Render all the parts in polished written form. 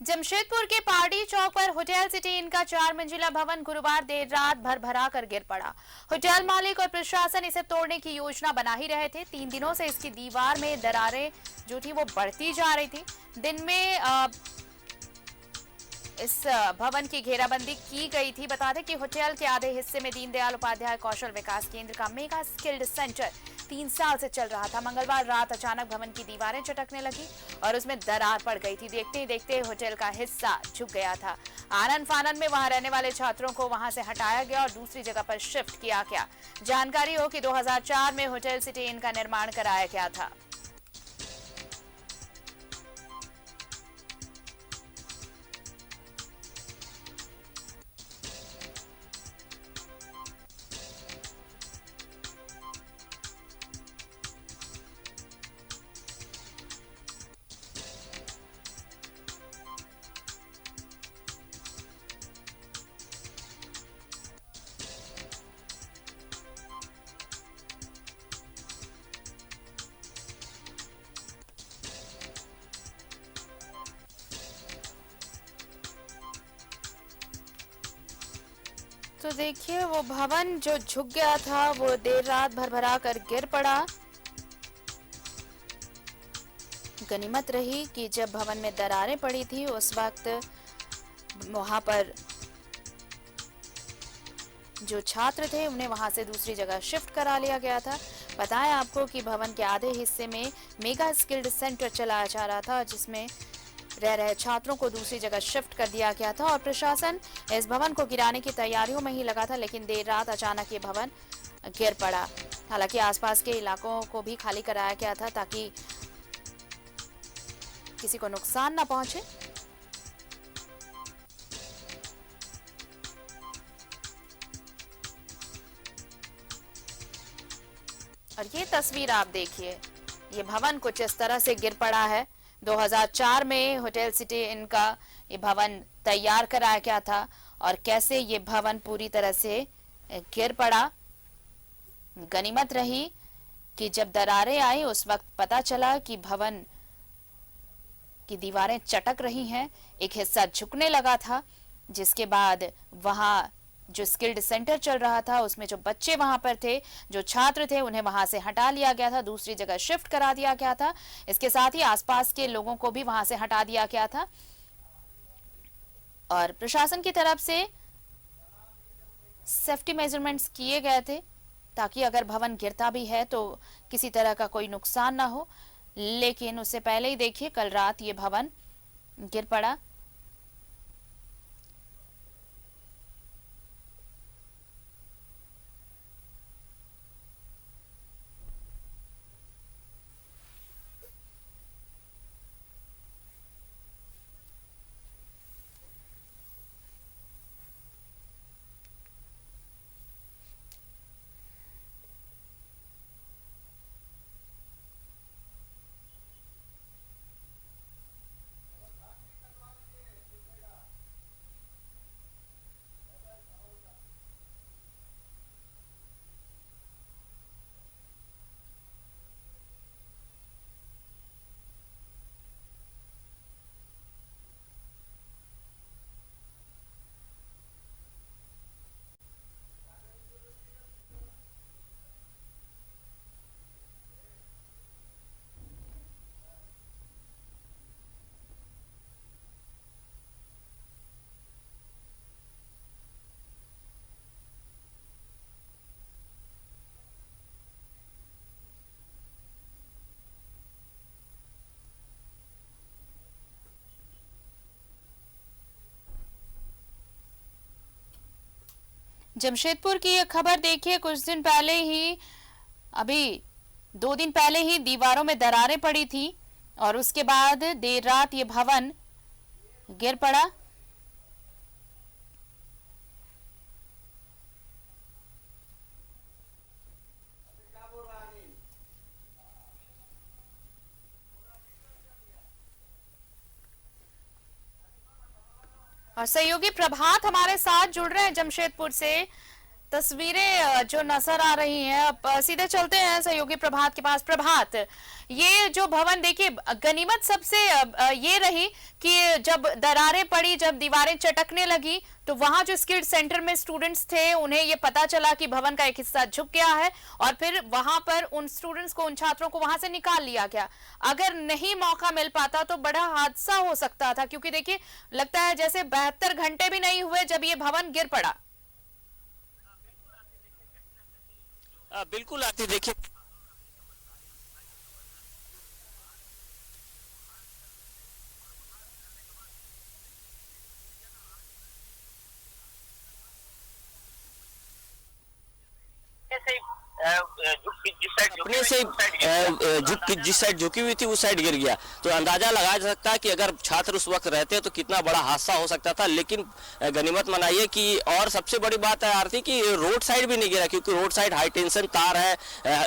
जमशेदपुर के पार्टी चौक पर hotel city in का 4 मंजिला भवन गुरुवार देर रात भरभरा कर गिर पड़ा। होटल मालिक और प्रशासन इसे तोड़ने की योजना बना ही रहे थे। 3 दिनों से इसकी दीवार में दरारें जो थी वो बढ़ती जा रही थी। दिन में इस भवन की घेराबंदी की गई थी। बता दें कि होटल के आधे हिस्से में दीनदयाल उपाध्याय कौशल विकास केंद्र का मेगा स्किल्ड सेंटर 3 साल से चल रहा था। मंगलवार रात अचानक भवन की दीवारें चटकने लगी और उसमें दरार पड़ गई थी। देखते ही देखते होटल का हिस्सा झुक गया था। आनन फानन में वहां रहने वाले छात्रों को वहां से हटाया गया और दूसरी जगह पर शिफ्ट किया गया। जानकारी हो कि 2004 में होटल सिटी इन का निर्माण कराया गया था। तो देखिए वो भवन जो झुक गया था वो देर रात भरभरा कर गिर पड़ा। गनीमत रही कि जब भवन में दरारें पड़ी थी उस वक्त वहां पर जो छात्र थे उन्हें वहां से दूसरी जगह शिफ्ट करा लिया गया था। बताएं आपको कि भवन के आधे हिस्से में मेगा स्किल्ड सेंटर चलाया जा रहा था जिसमें रह रहे छात्रों को दूसरी जगह शिफ्ट कर दिया गया था और प्रशासन इस भवन को गिराने की तैयारियों में ही लगा था। लेकिन देर रात अचानक ये भवन गिर पड़ा। हालांकि आसपास के इलाकों को भी खाली कराया गया था ताकि किसी को नुकसान ना पहुंचे। और ये तस्वीर आप देखिए, ये भवन कुछ इस तरह से गिर पड़ा है। 2004 में होटल सिटी इनका ये भवन तैयार कराया गया था और कैसे ये भवन पूरी तरह से गिर पड़ा। गनीमत रही कि जब दरारें आई उस वक्त पता चला कि भवन की दीवारें चटक रही हैं। एक हिस्सा झुकने लगा था जिसके बाद वहां जो स्किल्ड सेंटर चल रहा था उसमें जो बच्चे वहां पर थे, जो छात्र थे, उन्हें वहां से हटा लिया गया था, दूसरी जगह शिफ्ट करा दिया गया था। इसके साथ ही आसपास के लोगों को भी वहां से हटा दिया गया था और प्रशासन की तरफ से सेफ्टी मेजरमेंट्स किए गए थे ताकि अगर भवन गिरता भी है तो किसी तरह का कोई नुकसान ना हो। लेकिन उससे पहले ही देखिए कल रात ये भवन गिर पड़ा। जमशेदपुर की यह खबर देखिए, कुछ दिन पहले ही, अभी 2 दिन पहले ही दीवारों में दरारें पड़ी थी और उसके बाद देर रात ये भवन गिर पड़ा। और सहयोगी प्रभात हमारे साथ जुड़ रहे हैं जमशेदपुर से। तस्वीरें जो नजर आ रही हैं, अब सीधे चलते हैं सहयोगी प्रभात के पास। प्रभात, ये जो भवन देखिए, गनीमत सबसे ये रही कि जब दरारें पड़ी, जब दीवारें चटकने लगी, तो वहां जो स्किल्ड सेंटर में स्टूडेंट्स थे उन्हें ये पता चला कि भवन का एक हिस्सा झुक गया है, और फिर वहां पर उन स्टूडेंट्स को, उन छात्रों को वहां से निकाल लिया गया। अगर नहीं मौका मिल पाता तो बड़ा हादसा हो सकता था, क्योंकि देखिए लगता है जैसे 72 घंटे भी नहीं हुए जब ये भवन गिर पड़ा। बिल्कुल आरती, देखिए अपने से जिस साइड झुकी हुई थी उस साइड गिर गया, तो अंदाजा लगाया जा सकता है कि अगर छात्र उस वक्त रहते तो कितना बड़ा हादसा हो सकता था। लेकिन गनीमत मनाइए कि, और सबसे बड़ी बात है आरती कि रोड साइड भी नहीं गिरा, क्योंकि रोड साइड हाई टेंशन तार है,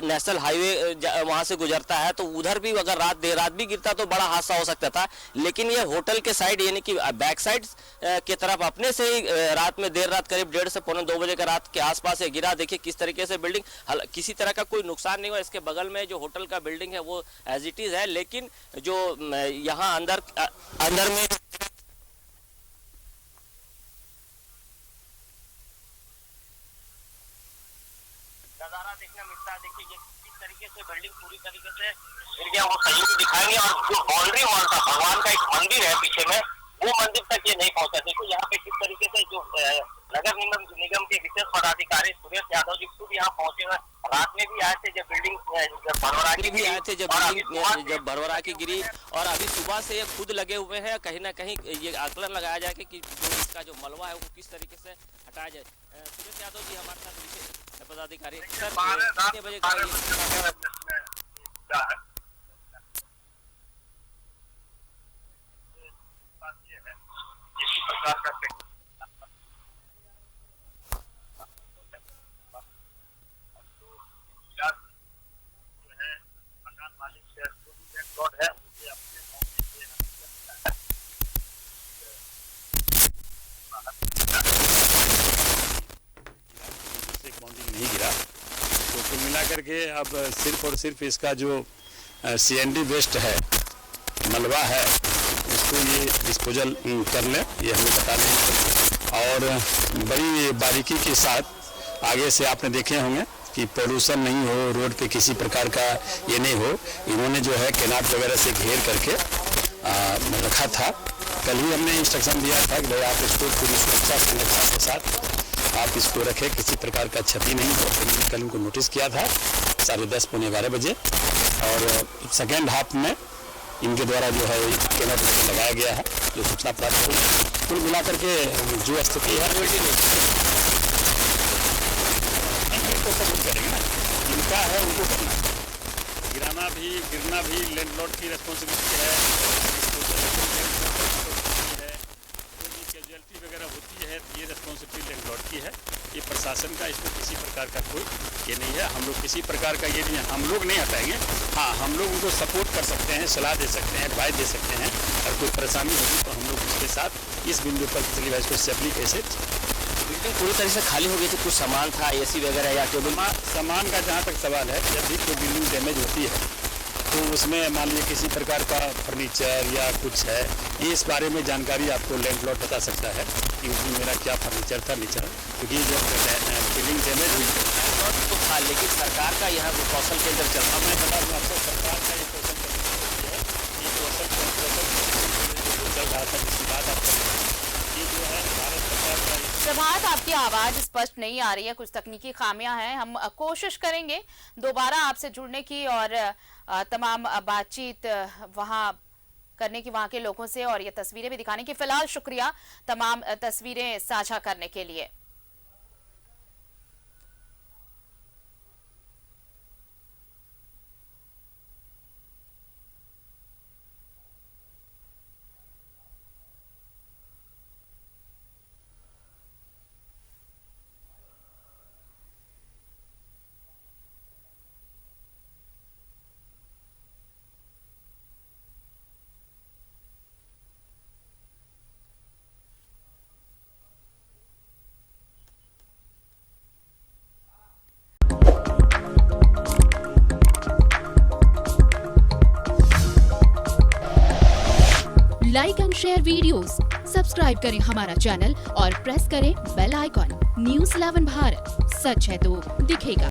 नेशनल हाईवे वहां से गुजरता है, तो उधर भी अगर देर रात भी गिरता तो बड़ा हादसा हो सकता था। लेकिन ये होटल के साइड यानी कि बैक साइड की तरफ अपने से ही रात में, देर रात करीब 1:30 से पौने 2 बजे का रात के आसपास ये गिरा। देखिए किस तरीके से बिल्डिंग, किसी तरह का कोई नुकसान नहीं हुआ। इसके बगल में जो होटल का बिल्डिंग है वो एज इट इज है, लेकिन जो यहाँ अंदर अंदर में नजारा देखने मिलता है। देखिए ये किस तरीके से बिल्डिंग पूरी तरीके से गिर गया, वो सहयोगी दिखाएंगे। और जो बाउंड्री वॉल था, भगवान का एक मंदिर है पीछे में, वो मंदिर तक ये नहीं पहुंचा। देखो यहाँ पे किस तरीके से जो नगर निगम के विशेष पदाधिकारी सुरेश यादव जी खुद यहाँ पहुंचे हुए, रात में भी आए थे जब बिल्डिंग भरवरा की भी आए थे, जब भरवरा की गिरी, और अभी सुबह से ये खुद लगे हुए हैं। कहीं ना कहीं ये आकलन लगाया जाए कि जो इसका जो मलबा है वो किस तरीके से हटाया जाए। सुरेश यादव जी हमारे साथ विशेष पदाधिकारी सर, कितने बजे नहीं गिरा, तो कुल मिलाकर के अब सिर्फ और सिर्फ इसका जो सीएनडी वेस्ट है, मलबा है, उसको ये डिस्पोजल कर लें, ये हमें बता दें। और बड़ी बारीकी के साथ आगे से आपने देखे होंगे कि पोल्यूशन नहीं हो, रोड पे किसी प्रकार का ये नहीं हो, इन्होंने जो है कैनाट वगैरह से घेर करके रखा था। कल ही हमने इंस्ट्रक्शन दिया था कि भाई आप इसको पूरी सुरक्षा संरक्षा के साथ आप इसको रखें, किसी प्रकार का क्षति नहीं हो। तो कल उनको नोटिस किया था 10:30 पौने 11 बजे, और सेकेंड हाफ में इनके द्वारा जो है कैनाट लगाया गया है, जो सूचना प्राप्त हुई। कुल मिलाकर के जो स्थिति है इनको कबूल करेंगे ना, जिनका है उनको करना है। गिराना भी, गिरना भी लैंडलॉर्ड की रिस्पॉन्सिबिलिटी है, कैजुअलिटी वगैरह होती है ये रिस्पॉन्सिबिलिटी लैंडलॉर्ड की है, ये प्रशासन का, इसमें किसी प्रकार का कोई ये नहीं है। हम लोग किसी प्रकार का ये नहीं है, हम लोग नहीं हटाएंगे। हाँ, हम लोग उनको सपोर्ट कर सकते हैं, सलाह दे सकते हैं, एडवाइस दे सकते हैं। और कोई परेशानी होगी तो हम लोग उसके साथ इस बिंदु पर चलिए भाई इसको सेफली कैसे। बिल्डिंग पूरी तरह से खाली हो गई थी, कुछ सामान था एसी वगैरह या टेबल। सामान का जहाँ तक सवाल है, जब भी कोई बिल्डिंग डैमेज होती है तो उसमें मान लीजिए किसी प्रकार का फर्नीचर या कुछ है, इस बारे में जानकारी आपको लैंडलॉर्ड बता सकता है कि उसमें मेरा क्या फर्नीचर था नीचे, क्योंकि जब बिल्डिंग डैमेज हुई तो था, लेकिन सरकार का यहाँ कौशल केंद्र चलता, मैं बता दूँ आपको, सरकार का ये कौशल केंद्र है, ये कौशल चल रहा था, जिसकी बात आप कर रहे हैं, ये जो है भारत सरकार का। प्रभात, आपकी आवाज स्पष्ट नहीं आ रही है, कुछ तकनीकी खामियां हैं। हम कोशिश करेंगे दोबारा आपसे जुड़ने की और तमाम बातचीत वहां करने की, वहां के लोगों से, और ये तस्वीरें भी दिखाने की। फिलहाल शुक्रिया तमाम तस्वीरें साझा करने के लिए। और वीडियोस, सब्सक्राइब करें हमारा चैनल और प्रेस करें बेल आइकॉन। न्यूज़ 11 भारत, सच है तो दिखेगा।